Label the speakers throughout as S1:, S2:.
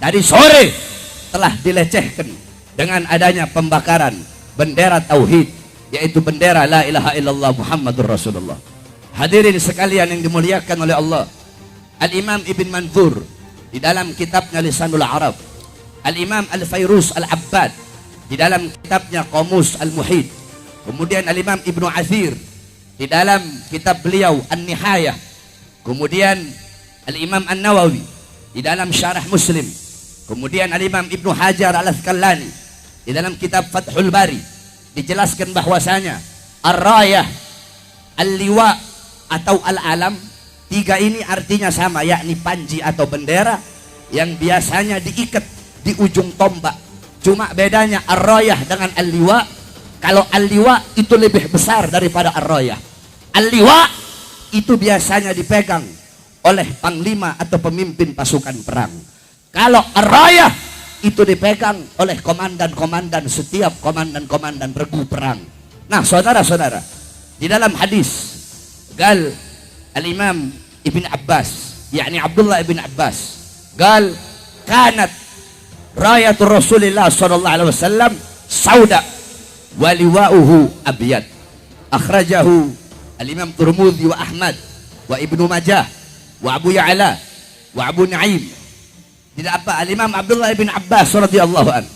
S1: Tadi sore telah dilecehkan dengan adanya pembakaran bendera tauhid, yaitu bendera la ilaha illallah Muhammadur Rasulullah. Hadirin sekalian yang dimuliakan oleh Allah, Al-Imam Ibn Manzur di dalam kitabnya Lisanul Arab, Al-Imam Al-Fayrus Al-Abbad di dalam kitabnya Qamus Al-Muhit, kemudian Al-Imam Ibnu Athir di dalam kitab beliau An-Nihayah, kemudian Al-Imam An-Nawawi di dalam Syarah Muslim, kemudian Al-Imam Ibnu Hajar Al-Asqalani di dalam kitab Fathul Bari dijelaskan bahwasanya Ar-Rayah, Al-Liwa atau Al-Alam, tiga ini artinya sama, yakni panji atau bendera yang biasanya diikat di ujung tombak. Cuma bedanya Ar-Rayah dengan Al-Liwa, kalau Al-Liwa itu lebih besar daripada Ar-Rayah. Al-Liwa itu biasanya dipegang oleh panglima atau pemimpin pasukan perang. Kalau Ar-Rayah itu dipegang oleh komandan-komandan, setiap komandan-komandan regu perang. Nah, saudara-saudara, di dalam hadis gal Al-Imam Ibn Abbas, yakni Abdullah Ibn Abbas, gal kanat rayatul Rasulillah sallallahu alaihi wasallam sauda wa liwa'uhu abyad. Akhrajahu Al-Imam Tirmidzi wa Ahmad wa Ibnu Majah wa Abu Ya'la wa Abu Naim. Tidak apa, Al-Imam Abdullah bin Abbas radhiyallahu an,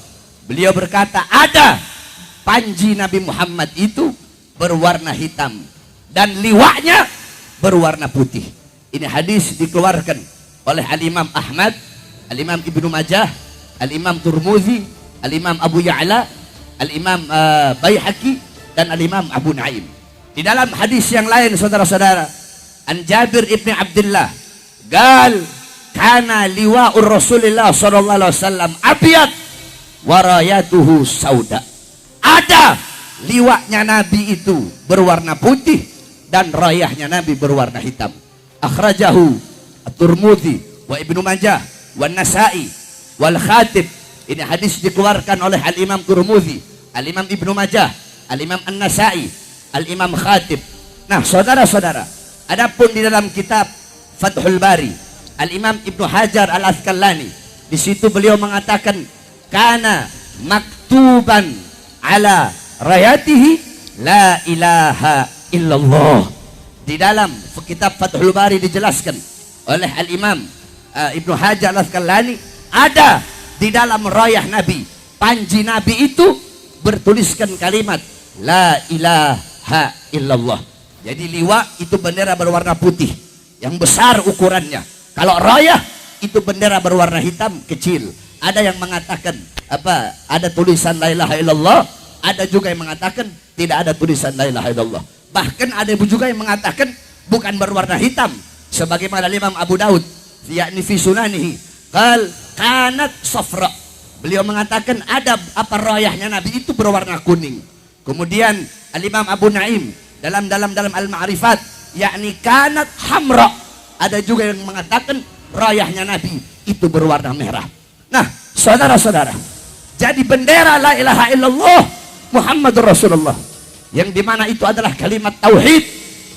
S1: beliau berkata, ada panji Nabi Muhammad itu berwarna hitam dan liwaknya berwarna putih. Ini hadis dikeluarkan oleh Al-Imam Ahmad, Al-Imam Ibnu Majah, Al-Imam Tirmidzi, Al-Imam Abu Ya'la, Al-Imam Baihaqi, dan Al-Imam Abu Naim. Di dalam hadis yang lain, saudara-saudara, An Jabir ibn Abdullah gal kana liwa'ur Rasulillah sallallahu alaihi wasallam abyad wa rayatuhu sauda. Ada liwaknya Nabi itu berwarna putih dan rayahnya Nabi berwarna hitam. Akhrajahu At-Tirmidzi wa Ibnu Majah wa Nasa'i wal Khatib. Ini hadis dikeluarkan oleh Al-Imam Tirmidzi, Al-Imam Ibnu Majah, Al-Imam An-Nasa'i, Al-Imam Khatib. Nah, saudara-saudara, adapun di dalam kitab Fathul Bari, Al-Imam Ibnu Hajar Al-Asqalani, di situ beliau mengatakan kana maktuban ala rayatihi la ilaha illallah. Di dalam kitab Fathul Bari dijelaskan oleh Al-Imam Ibnu Hajar Al-Asqalani, ada di dalam rayah Nabi, panji Nabi itu bertuliskan kalimat la ilaha illallah. Jadi liwa itu bendera berwarna putih yang besar ukurannya. Kalau rayah itu bendera berwarna hitam kecil. Ada yang mengatakan apa? Ada tulisan la ilaha illallah, ada juga yang mengatakan tidak ada tulisan la ilaha illallah. Bahkan ada juga yang mengatakan bukan berwarna hitam, sebagaimana Imam Abu Daud yakni fi sunanihi qal kanat safra. Beliau mengatakan ada apa rayahnya Nabi itu berwarna kuning. Kemudian Al-Imam Abu Naim dalam Al-Ma'rifat yakni kanat hamra. Ada juga yang mengatakan rayahnya Nabi itu berwarna merah. Nah, saudara-saudara, jadi bendera la ilaha illallah Muhammadur Rasulullah, yang dimana itu adalah kalimat tauhid.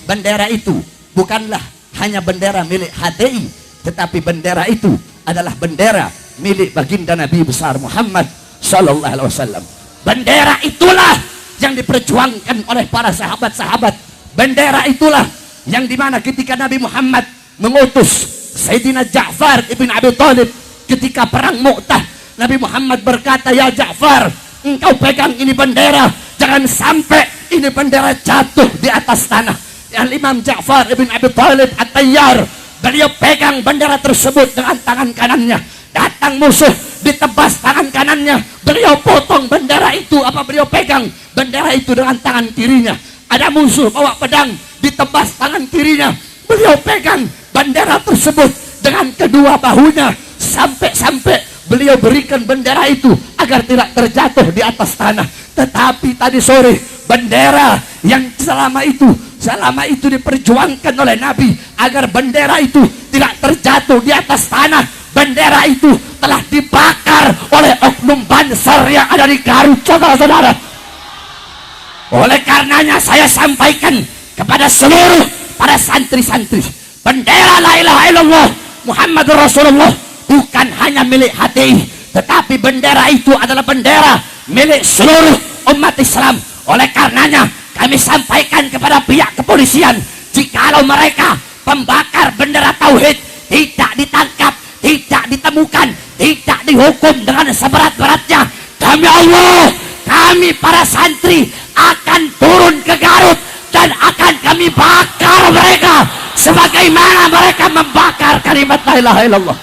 S1: Bendera itu bukanlah hanya bendera milik HTI, tetapi bendera itu adalah bendera milik baginda Nabi besar Muhammad sallallahu alaihi wasallam. Bendera itulah yang diperjuangkan oleh para sahabat-sahabat. Bendera itulah yang dimana ketika Nabi Muhammad mengutus Sayyidina Ja'far ibn Abi Thalib ketika perang Mu'tah, Nabi Muhammad berkata, ya Ja'far, engkau pegang ini bendera, jangan sampai ini bendera jatuh di atas tanah. Al-Imam Ja'far ibn Abi Thalib At-Tayyar, beliau pegang bendera tersebut dengan tangan kanannya. Datang musuh, ditebas tangan kanannya, beliau potong bendera itu, apa beliau pegang bendera itu dengan tangan kirinya. Ada musuh bawa pedang, ditebas tangan kirinya, beliau pegang bendera tersebut dengan kedua bahunya, sampai beliau berikan bendera itu agar tidak terjatuh di atas tanah. Tetapi tadi sore bendera yang selama itu diperjuangkan oleh Nabi agar bendera itu tidak terjatuh di atas tanah, bendera itu telah dibakar oleh oknum Banser yang ada di Garut, saudara-saudara. Oleh karenanya saya sampaikan kepada seluruh para santri-santri, bendera la ilaha illallah Muhammadur Rasulullah bukan hanya milik HTI, tetapi bendera itu adalah bendera milik seluruh umat Islam. Oleh karenanya kami sampaikan kepada pihak kepolisian, jikalau mereka pembakar bendera tauhid tidak ditangkap, tidak ditemukan, tidak dihukum dengan seberat-beratnya, demi Allah, kami para santri akan turun ke Garut dan akan kami bakar mereka sebagaimana mereka membakar kalimat la ilaha illallah.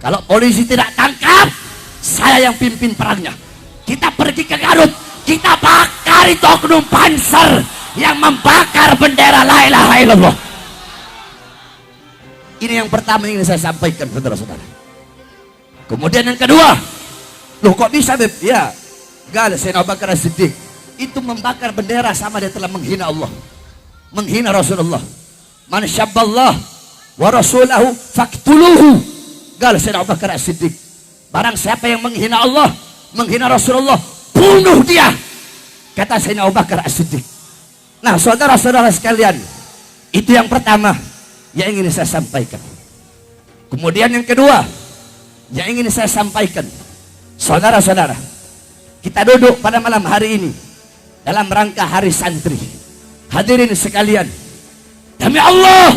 S1: Kalau polisi tidak tangkap, saya yang pimpin perangnya. Kita pergi ke Garut, kita bakar itu oknum Panser yang membakar bendera la ilaha illallah. Ini yang pertama yang ingin saya sampaikan, saudara-saudara. Kemudian yang kedua, loh kok bisa Beb? Ya, Sayyidina Abu Bakar As-Siddiq itu membakar bendera sama dia telah menghina Allah, menghina Rasulullah. Man syabballah wa rasulahu faqtuluhu. Sayyidina Abu Bakar As-Siddiq, barang siapa yang menghina Allah, menghina Rasulullah, bunuh dia, kata Sayyidina Abu Bakar As-Siddiq. Nah, saudara-saudara sekalian, itu yang pertama yang ingin saya sampaikan. Kemudian yang kedua yang ingin saya sampaikan, saudara-saudara, kita duduk pada malam hari ini dalam rangka Hari Santri. Hadirin sekalian, demi Allah,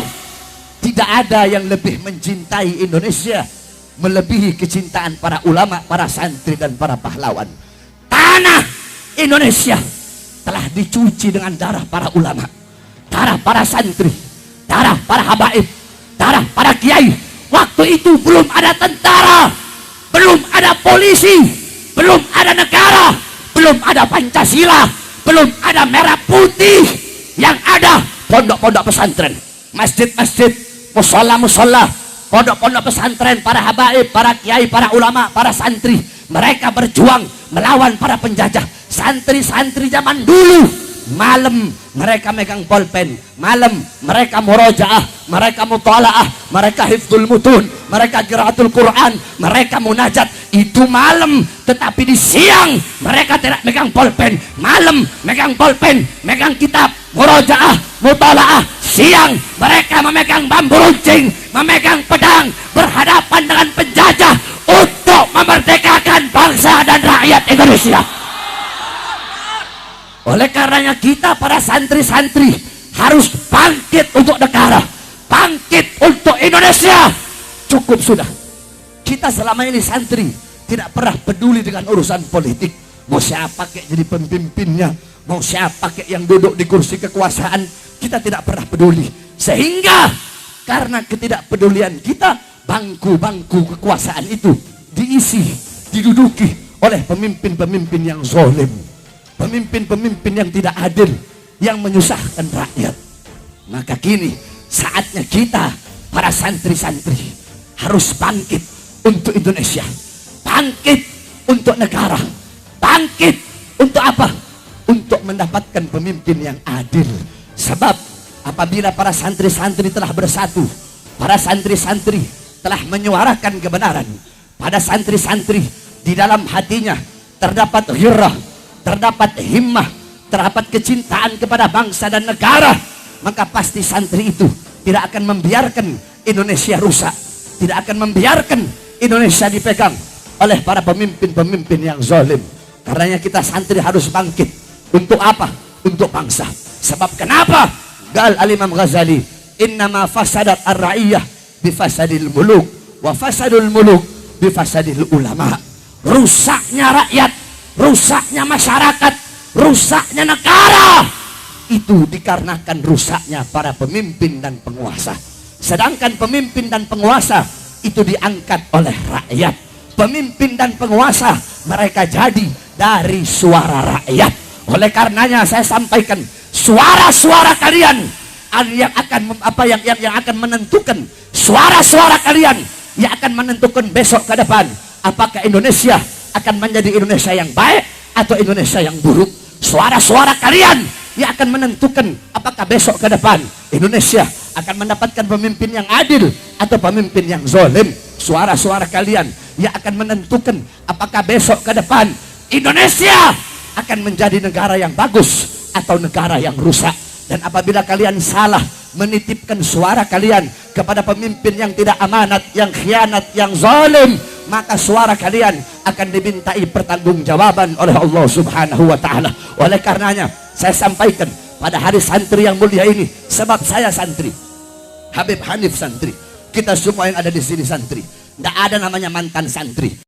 S1: tidak ada yang lebih mencintai Indonesia melebihi kecintaan para ulama, para santri dan para pahlawan. Tanah Indonesia telah dicuci dengan darah para ulama, darah para santri, darah para habaib, darah para kiai. Waktu itu belum ada tentara, belum ada polisi, belum ada negara, belum ada Pancasila, belum ada merah putih. Yang ada pondok-pondok pesantren, masjid-masjid, musola-musola, pondok-pondok pesantren, para habaib, para kiai, para ulama, para santri. Mereka berjuang melawan para penjajah. Santri-santri zaman dulu, malam mereka megang bolpen, malam mereka murojaah, mereka mutalaah, mereka hifdzul mutun, mereka qiraatul Quran, mereka munajat. Itu malam, tetapi di siang mereka tidak megang bolpen. Malam megang bolpen, megang kitab, murojaah, mutalaah. Siang mereka memegang bambu runcing, memegang pedang, berhadapan dengan penjajah untuk memerdekakan bangsa dan rakyat Indonesia. Oleh karenanya kita para santri-santri harus bangkit untuk negara, bangkit untuk Indonesia. Cukup sudah. Kita selama ini santri tidak pernah peduli dengan urusan politik. Mau siapa kayak jadi pemimpinnya, mau siapa kayak yang duduk di kursi kekuasaan, kita tidak pernah peduli. Sehingga karena ketidakpedulian kita, bangku-bangku kekuasaan itu diisi, diduduki oleh pemimpin-pemimpin yang zalim, pemimpin-pemimpin yang tidak adil, yang menyusahkan rakyat. Maka kini saatnya kita para santri-santri harus bangkit untuk Indonesia, bangkit untuk negara, bangkit untuk apa? Untuk mendapatkan pemimpin yang adil. Sebab apabila para santri-santri telah bersatu, para santri-santri telah menyuarakan kebenaran, pada santri-santri di dalam hatinya terdapat ghirrah, terdapat himmah, terdapat kecintaan kepada bangsa dan negara, maka pasti santri itu tidak akan membiarkan Indonesia rusak, tidak akan membiarkan Indonesia dipegang oleh para pemimpin-pemimpin yang zalim. Karenanya kita santri harus bangkit. Untuk apa? Untuk bangsa. Sebab kenapa? Gal Al-Imam Ghazali, innama fasadat ar-ra'iyah bifasadil muluk, wa fasadul muluk bifasadil ulama. Rusaknya rakyat, rusaknya masyarakat, rusaknya negara, itu dikarenakan rusaknya para pemimpin dan penguasa. Sedangkan pemimpin dan penguasa itu diangkat oleh rakyat. Pemimpin dan penguasa mereka jadi dari suara rakyat. Oleh karenanya saya sampaikan, suara-suara kalian yang akan yang akan menentukan, suara-suara kalian yang akan menentukan besok ke depan apakah Indonesia akan menjadi Indonesia yang baik atau Indonesia yang buruk. Suara-suara kalian yang akan menentukan apakah besok ke depan Indonesia akan mendapatkan pemimpin yang adil atau pemimpin yang zalim. Suara-suara kalian yang akan menentukan apakah besok ke depan Indonesia akan menjadi negara yang bagus atau negara yang rusak. Dan apabila kalian salah, menitipkan suara kalian kepada pemimpin yang tidak amanat, yang khianat, yang zalim, maka suara kalian akan dimintai pertanggungjawaban oleh Allah Subhanahu wa taala. Oleh karenanya saya sampaikan pada hari santri yang mulia ini, sebab saya santri, Habib Hanif santri, kita semua yang ada di sini santri. Tidak ada namanya mantan santri.